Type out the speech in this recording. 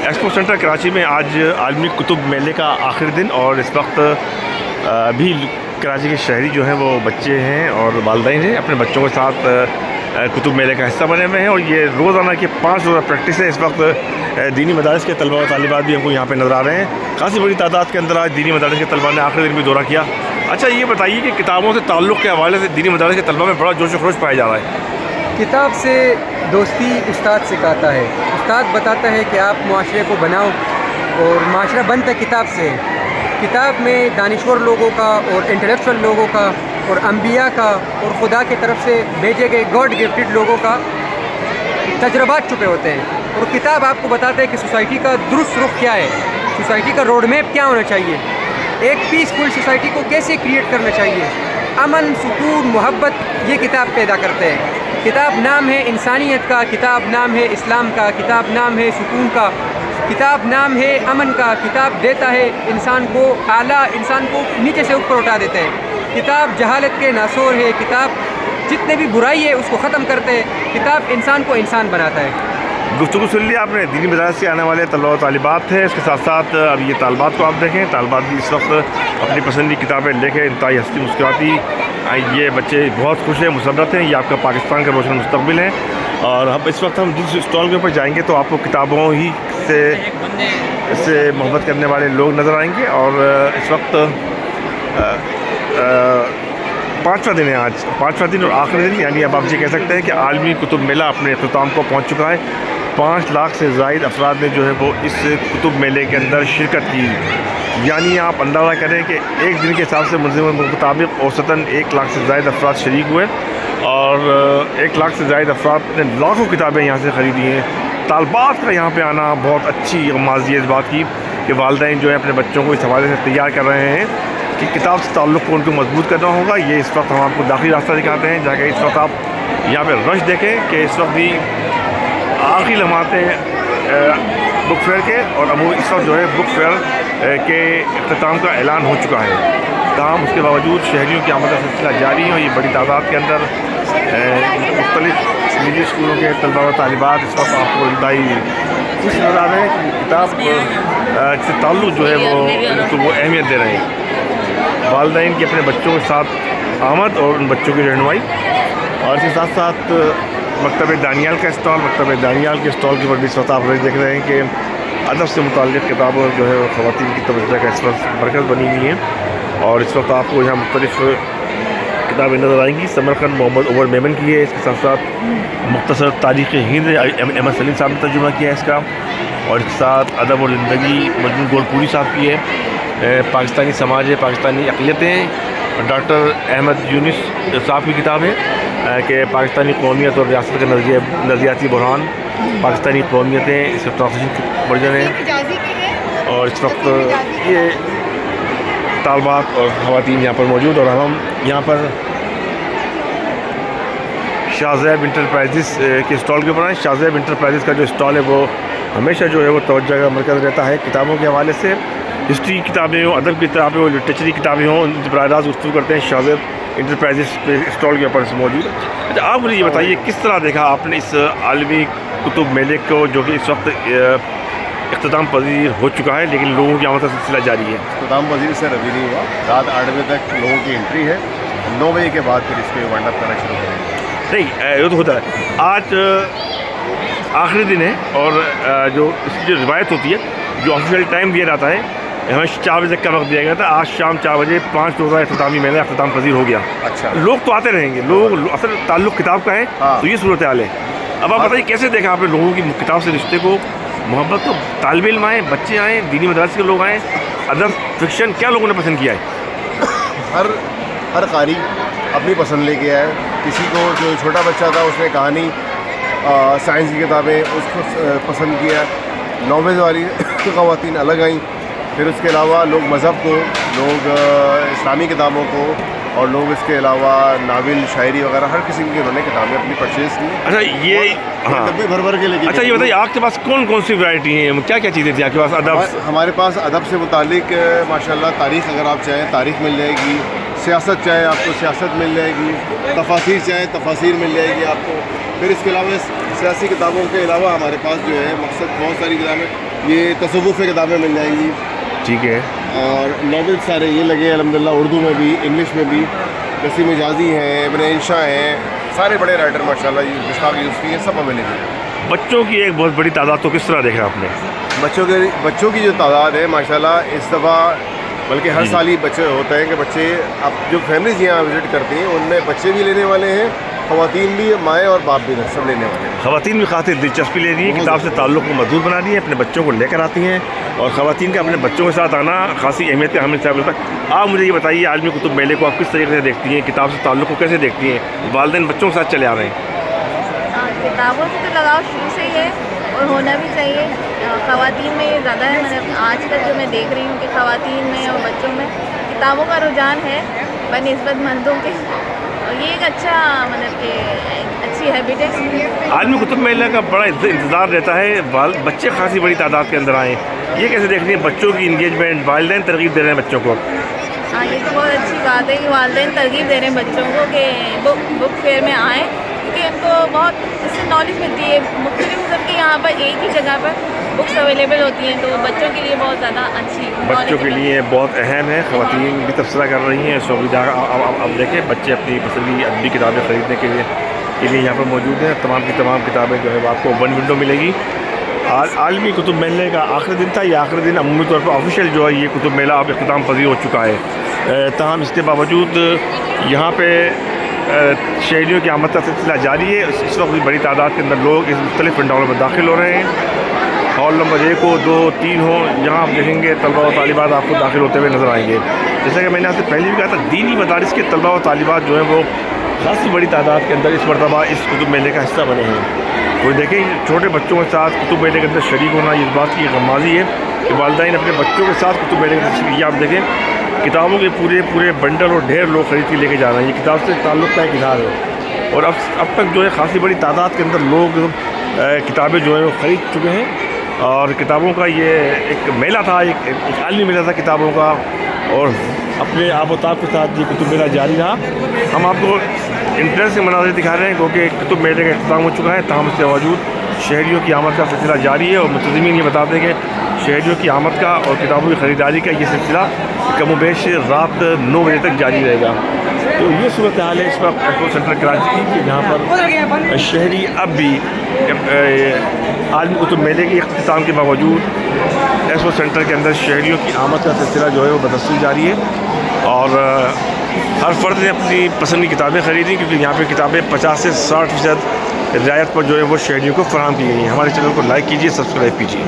Expo centre Karachi میں آج عالمی کتب میلے کا آخری دن، اور اس وقت بھی کراچی کے شہری جو ہیں وہ بچے ہیں اور والدین ہیں اپنے بچوں کے ساتھ کتب میلے کا حصہ بنے ہوئے ہیں، اور یہ روزانہ کی 5 روزہ پریکٹس ہے۔ اس وقت دینی مدارس کے طلبہ و طالبات بھی ہم کو یہاں پہ نظر آ رہے ہیں۔ کافی بڑی تعداد کے اندر آج دینی مدارس کے طلبہ نے آخری دن بھی دورہ کیا۔ اچھا یہ بتائیے کہ کتابوں سے تعلق کے حوالے سے دینی مدارس کے طلبہ میں بڑا جوش و خروش پایا جا رہا ہے۔ کتاب سے دوستی استاد سکھاتا ہے، استاد بتاتا ہے کہ آپ معاشرے کو بناؤ، اور معاشرہ بنتا کتاب سے۔ کتاب میں دانشور لوگوں کا اور انٹلیکچوئل لوگوں کا اور انبیاء کا اور خدا کی طرف سے بھیجے گئے گاڈ گفٹڈ لوگوں کا تجربات چھپے ہوتے ہیں، اور کتاب آپ کو بتاتا ہے کہ سوسائٹی کا درست رخ کیا ہے، سوسائٹی کا روڈ میپ کیا ہونا چاہیے، ایک پیسفل سوسائٹی کو کیسے کریٹ کرنا چاہیے، امن، سکون، محبت یہ کتاب پیدا کرتے ہیں۔ کتاب نام ہے انسانیت کا، کتاب نام ہے اسلام کا، کتاب نام ہے سکون کا، کتاب نام ہے امن کا۔ کتاب دیتا ہے انسان کو اعلیٰ، انسان کو نیچے سے اوپر اٹھا دیتا ہے۔ کتاب جہالت کے ناسور ہے، کتاب جتنے بھی برائی ہے اس کو ختم کرتے ہے، کتاب انسان کو انسان بناتا ہے۔ گفتگو سن لی آپ نے، دینی مدارس سے آنے والے طلبہ و طالبات ہیں، اس کے ساتھ ساتھ اب یہ طالبات کو آپ دیکھیں، طالبات بھی اس وقت اپنی پسندی کتابیں لے کے انتہائی ہستی مسکراتی، یہ بچے بہت خوش ہیں، مسرت ہیں، یہ آپ کا پاکستان کا روشن مستقبل ہے۔ اور اب اس وقت ہم جس اسٹال کے اوپر جائیں گے تو آپ کو کتابوں ہی سے محبت کرنے والے لوگ نظر آئیں گے، اور اس وقت 5واں دن ہے، آج 5واں دن اور آخری دن، یعنی اب آپ یہ کہہ سکتے ہیں کہ عالمی کتب میلہ اپنے اختتام کو پہنچ چکا ہے۔ 5 لاکھ سے زائد افراد نے جو ہے وہ اس کتب میلے کے اندر شرکت کی، یعنی آپ اندازہ کریں کہ ایک دن کے حساب سے منظمین کے مطابق اوسطاً 1 لاکھ سے زائد افراد شریک ہوئے، اور 1 لاکھ سے زائد افراد نے لاکھوں کتابیں یہاں سے خریدی ہیں۔ طالبات کا یہاں پہ آنا بہت اچھی ماضی ہے اس بات کی کہ والدین جو ہے اپنے بچوں کو اس حوالے سے تیار کر رہے ہیں کہ کتاب سے تعلق کو ان کو مضبوط کرنا ہوگا۔ یہ اس وقت ہم آپ کو داخلی راستہ دکھاتے ہیں، جا کے اس وقت آپ یہاں پہ رش دیکھیں کہ اس وقت بھی آخری لمحات بک فیئر کے، اور اب اس وقت جو ہے بک فیئر کے اختتام کا اعلان ہو چکا ہے۔ تاہم اس کے باوجود شہریوں کی آمد کا سلسلہ جاری ہے، اور یہ بڑی تعداد کے اندر مختلف نجی اسکولوں کے طلبہ و طالبات اس وقت آپ کو انتہائی خوش نظر آ رہے ہیں کہ کتاب سے تعلق جو ہے وہ اہمیت دے رہے ہیں۔ والدین کی اپنے بچوں کے ساتھ آمد اور ان بچوں کی رہنمائی، اور اس کے ساتھ ساتھ مکتب دانیال کا اسٹال، مکتب دانیال کے اسٹال کے اوپر بھی اس وقت آپ دیکھ رہے ہیں کہ ادب سے متعلق کتابوں جو ہے وہ خواتین کی توجہ کا اس وقت مرکز بنی ہوئی ہیں، اور اس وقت آپ کو یہاں مختلف کتابیں نظر آئیں گی۔ سمرقند محمد عمر میمن کی ہے، اس کے ساتھ ساتھ مختصر تاریخ ہند احمد سلیم صاحب نے ترجمہ کیا ہے اس کا، اور اس کے ساتھ ادب اور زندگی مجنون گولپوری صاحب کی ہے، پاکستانی سماج ہے، پاکستانی اقلیتیں، ڈاکٹر احمد یونس صاحب کی کتاب ہے کہ پاکستانی قومیت اور ریاست کا نظریاتی بحران، پاکستانی قومیتیں، اس کا ٹرانسلیشن ورژن ہے۔ اور اس وقت یہ طالبات اور خواتین یہاں پر موجود، اور ہم یہاں پر شاہ زیب انٹرپرائزز کے اسٹال کے اوپر ہیں۔ شاہ زیب انٹرپرائزز کا جو اسٹال ہے وہ ہمیشہ جو ہے وہ توجہ کا مرکز رہتا ہے کتابوں کے حوالے سے، ہسٹری کتابیں ہوں، ادب کی کتابیں ہوں، لٹریچری کتابیں ہوں، ان سے براہ راست گفتگو کرتے ہیں شاہ زیب انٹرپرائزز کے اسٹال کے اوپر موجود ہے۔ اچھا آپ مجھے یہ بتائیے کس طرح دیکھا آپ نے اس عالمی کتب میلے کو، جو کہ اس وقت اختتام پذیر ہو چکا ہے لیکن لوگوں کی آمد کا سلسلہ جاری ہے؟ اختتام پذیر سے ابھی نہیں ہوا، رات 8 بجے تک لوگوں کی انٹری ہے، 9 بجے کے بعد پھر اس کے ونڈ اپ کرنا شروع کریں گے۔ نہیں یہ تو ہوتا ہے، آج آخری دن ہے، اور جو اس کی جو روایت ہوتی ہے، جو آفیشیل ٹائم دیا جاتا ہے، ہمیں 4 بجے تک کا وقت دیا گیا تھا، آج شام 4 بجے 5 روزہ اختتامی میلہ اختتام پذیر ہو گیا۔ اچھا، لوگ تو آتے رہیں گے، لوگ اصل تعلق کتاب کا ہے، تو یہ صورتحال ہے۔ اب آپ بتائیے کیسے دیکھا آپ نے لوگوں کی کتاب سے رشتے کو، محبت کو؟ طالب علم آئیں، بچے آئیں، دینی مدارس کے لوگ آئیں، ادب، فکشن، کیا لوگوں نے پسند کیا ہے؟ ہر قاری اپنی پسند لے کے آئے، کسی کو جو چھوٹا بچہ تھا اس نے کہانی، سائنس کی کتابیں اس کو پسند کیا، ناولز والی خواتین الگ آئیں، پھر اس کے علاوہ لوگ مذہب کو، لوگ اسلامی کتابوں کو، اور لوگ اس کے علاوہ ناول، شاعری وغیرہ ہر قسم کی انہوں نے کتابیں اپنی پرچیز کی۔ اچھا یہ ڈبے بھر بھر کے لے کے۔ اچھا یہ بتائیے آپ کے پاس کون کون سی ورائٹی ہیں، کیا کیا چیزیں تھیں آپ کے پاس؟ ادب، ہمارے پاس ادب سے متعلق ماشاءاللہ تاریخ، اگر آپ چاہیں تاریخ مل جائے گی، سیاست چاہیں آپ کو سیاست مل جائے گی، تفاسیر چاہیں تفاسیر مل جائے گی آپ کو، پھر اس کے علاوہ سیاسی کتابوں کے علاوہ ہمارے پاس جو ہے مقصد بہت ساری کتابیں، یہ تصوف کی کتابیں مل جائیں گی، ٹھیک ہے، اور ناول سارے یہ لگے ہیں الحمدللہ، اردو میں بھی انگلش میں بھی، نسیم حجازی ہیں، ابن انشا ہیں، سارے بڑے رائٹر ماشاءاللہ، مشتاق یوسفی ہیں، سب اویلیبل ہیں۔ بچوں کی ایک بہت بڑی تعداد تو کس طرح دیکھا آپ نے؟ بچوں کی جو تعداد ہے ماشاءاللہ اس دفعہ، بلکہ ہر سال ہی بچے ہوتے ہیں کہ بچے اب جو فیملیز یہاں وزٹ کرتی ہیں ان میں بچے بھی لینے والے ہیں، خواتین بھی، مائیں اور باپ بھی سب لینے والے ہیں۔ خواتین بھی خاطر دلچسپی لے رہی ہیں، کتاب سے تعلق کو مضبوط بنا رہی ہیں، اپنے بچوں کو لے کر آتی ہیں، اور خواتین کا اپنے بچوں کے ساتھ آنا خاصی اہمیت کا حامل ثابت ہوتا ہے۔ آپ مجھے یہ بتائیے، عالمی کتب میلے کو آپ کس طریقے سے دیکھتی ہیں؟ کتاب سے تعلق کو کیسے دیکھتی ہیں؟ والدین بچوں کے ساتھ چلے آ رہے ہیں؟ کتابوں سے تو لگاؤ شروع سے ہی ہے اور ہونا بھی چاہیے۔ خواتین میں یہ زیادہ ہے، مطلب آج کل جو میں دیکھ رہی ہوں کہ خواتین میں اور بچوں میں کتابوں کا رجحان ہے بنسبت مردوں کے، اور یہ ایک اچھا مطلب کہ اچھی ہیبٹ ہے۔ عالمی کتب میلہ کا بڑا انتظار رہتا ہے، بچے خاصی بڑی تعداد کے اندر آئیں، یہ کیسے دیکھ رہی ہیں؟ بچوں کی انگیجمنٹ، والدین ترغیب دے رہے ہیں بچوں کو؟ ہاں، یہ تو بہت اچھی بات ہے کہ والدین ترغیب دے رہے ہیں بچوں کو کہ بک فیئر میں آئیں، کیونکہ ان کو بہت اس سے نالج ملتی ہے۔ مختلف قسم کی یہاں پر ایک ہی جگہ پر بکس اویلیبل ہوتی ہیں، تو بچوں کے لیے بہت زیادہ اچھی، بچوں کے لیے بہت اہم ہے۔ خواتین بھی تبصرہ کر رہی ہیں، سو اب دیکھیں بچے اپنی پسندی ادبی کتابیں خریدنے کے لیے یہاں پر موجود ہیں۔ تمام کی تمام کتابیں جو ہے وہ آپ کو ون ونڈو ملے گی۔ عالمی کتب میلے کا آخری دن تھا، یہ آخری دن عمومی طور پر آفیشیل جو ہے یہ کتب میلہ اب اختتام پذیر ہو چکا ہے، تاہم اس کے باوجود یہاں پہ شہریوں کی آمد کا سلسلہ جاری ہے۔ اس وقت بھی بڑی تعداد کے اندر لوگ اس مختلف پنڈالوں میں داخل ہو رہے ہیں۔ ہال نمبر 1 ہو، 2 ہو، 3 ہو، جہاں آپ دیکھیں گے طلبہ و طالبات آپ کو داخل ہوتے ہوئے نظر آئیں گے۔ جیسا کہ میں نے آپ سے پہلے بھی کہا تھا، دینی مدارس کے طلبہ و طالبات جو ہیں وہ خاصی بڑی تعداد کے اندر اس مرتبہ اس کتب میلے کا حصہ بنے ہیں۔ تو دیکھیں چھوٹے بچوں کے ساتھ کتب میلے کے اندر شریک ہونا اس بات کی غمازی ہے کہ والدین اپنے بچوں کے ساتھ کتب میلے کے اندر، یہ آپ دیکھیں کتابوں کے پورے بنڈل اور ڈھیر لوگ خرید کے لے کے جا رہے ہیں۔ یہ کتاب سے تعلق کا ایک اظہار ہے، اور اب تک جو ہے خاصی بڑی تعداد کے اندر لوگ کتابیں جو ہیں وہ خرید چکے ہیں، اور کتابوں کا یہ ایک میلہ تھا، ایک عالمی میلہ تھا کتابوں کا، اور اپنے آب و تاب کے ساتھ یہ کتب میلہ جاری رہا۔ ہم آپ کو انٹرنیٹ سے مناظر دکھا رہے ہیں کیونکہ کتب میلے کا اختتام ہو چکا ہے، تاہم اس کے باوجود شہریوں کی آمد کا سلسلہ جاری ہے، اور منتظمین یہ بتاتے ہیں کہ شہریوں کی آمد کا اور کتابوں کی خریداری کا یہ سلسلہ کم و بیش رات 9 بجے تک جاری رہے گا۔ تو یہ صورتحال ہے اس وقت ایکسپو سینٹر کراچی کی، کہ جہاں پر شہری اب بھی عالمی کتب میلے کے اختتام کے باوجود ایکسپو سینٹر کے اندر شہریوں کی آمد کا سلسلہ جو ہے وہ بتسلسل جاری ہے، اور ہر فرد نے اپنی پسند کی کتابیں خریدی، کیونکہ یہاں پہ کتابیں 50 سے 60% رعایت پر جو ہے وہ شہریوں کو فراہم کی گئی ہیں۔ ہمارے چینل کو لائک کیجیے، سبسکرائب کیجیے۔